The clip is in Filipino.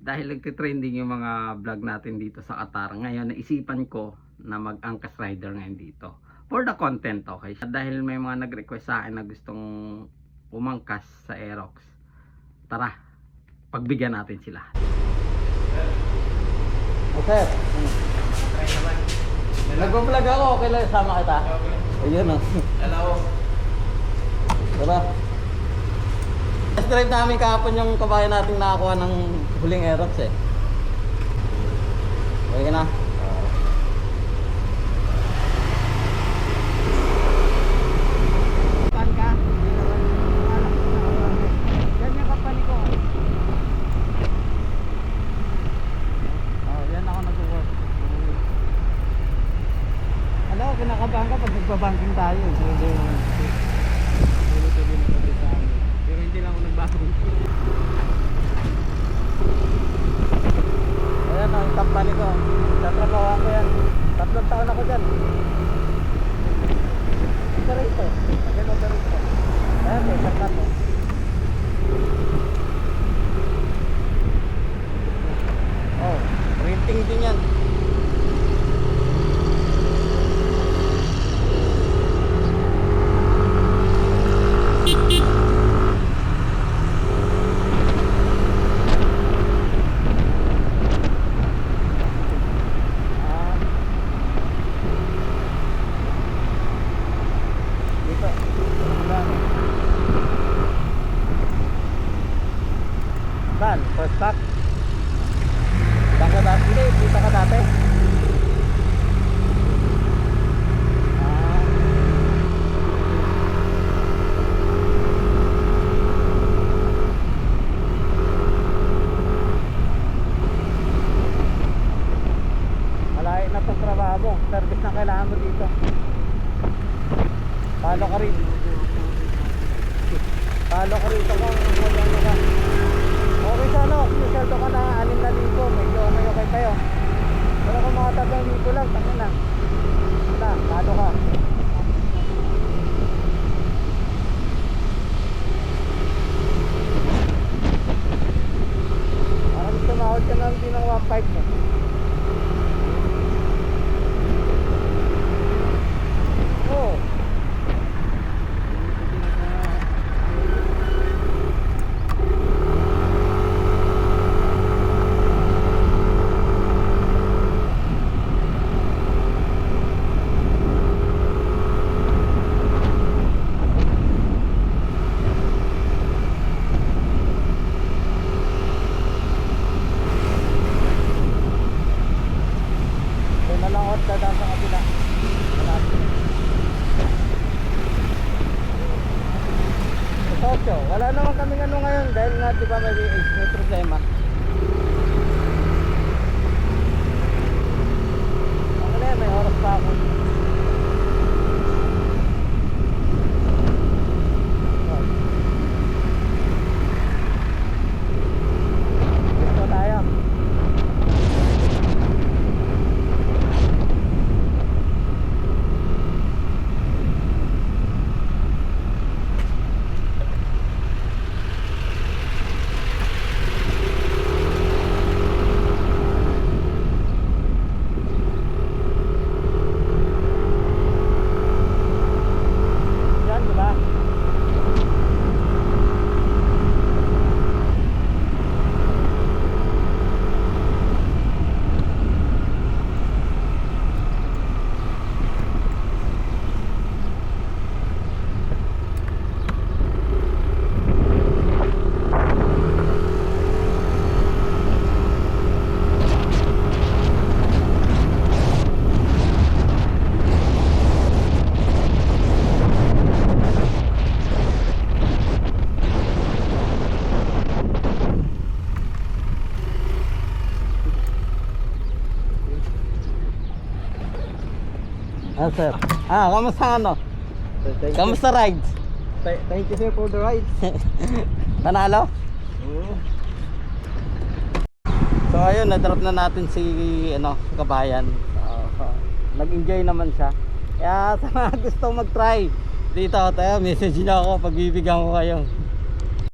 Dahil nagtitrending yung mga vlog natin dito sa Qatar, ngayon naisipan ko na mag-angkas rider ngayon dito. For the content, okay? Dahil may mga nag-request sa akin na gustong umangkas sa Aerox. Tara, pagbigyan natin sila. Okay. Nag-vlog ako, okay lang, sama kita. Ayun o. Hello. Tara. Test drive namin kahapon yung kabayan natin nakakuha ng huling Aerox eh. Okay ka na? Saan ka? Yan yung company ko. Oh, yan ako nag-work. Alam ko, kinakabahan ka pag nagbabanking tayo. Pero hindi lang ako nagbanking. Ayan ang company ko. Tatrabahoan ko yan. 3 taon ako dyan. Operator. Again operator. Ayan po, sarkat po. Oh, printing din yan. Saan? First pack? Saan ka dati? Hindi, dito ka dati? Malayo na itong trabaho mo. Service na kailangan mo dito. Palo ka rin. Palo ka rin ito kung magano ka. Okay sa ano, sweldo ka na 6,000, medyo okay tayo. Pero kung mga 3,000 lang, tangin na. Wala, palo ka. Parang tumawad ka na din ng 1.5 mo. Oo. Wala naman kaming ano ngayon dahil nga di ba may problema. Ano yan, may oras pa ako. Dito tayo. Sir. Kamusta ano? Kamusta rides? Thank you sir for the ride. Panalo? Oo. So ayun, na-drop na natin si kabayan. Nag-enjoy naman siya. Kaya sa mga gusto mag-try dito tayo, message niyo ako, pagbibigyan ko kayo.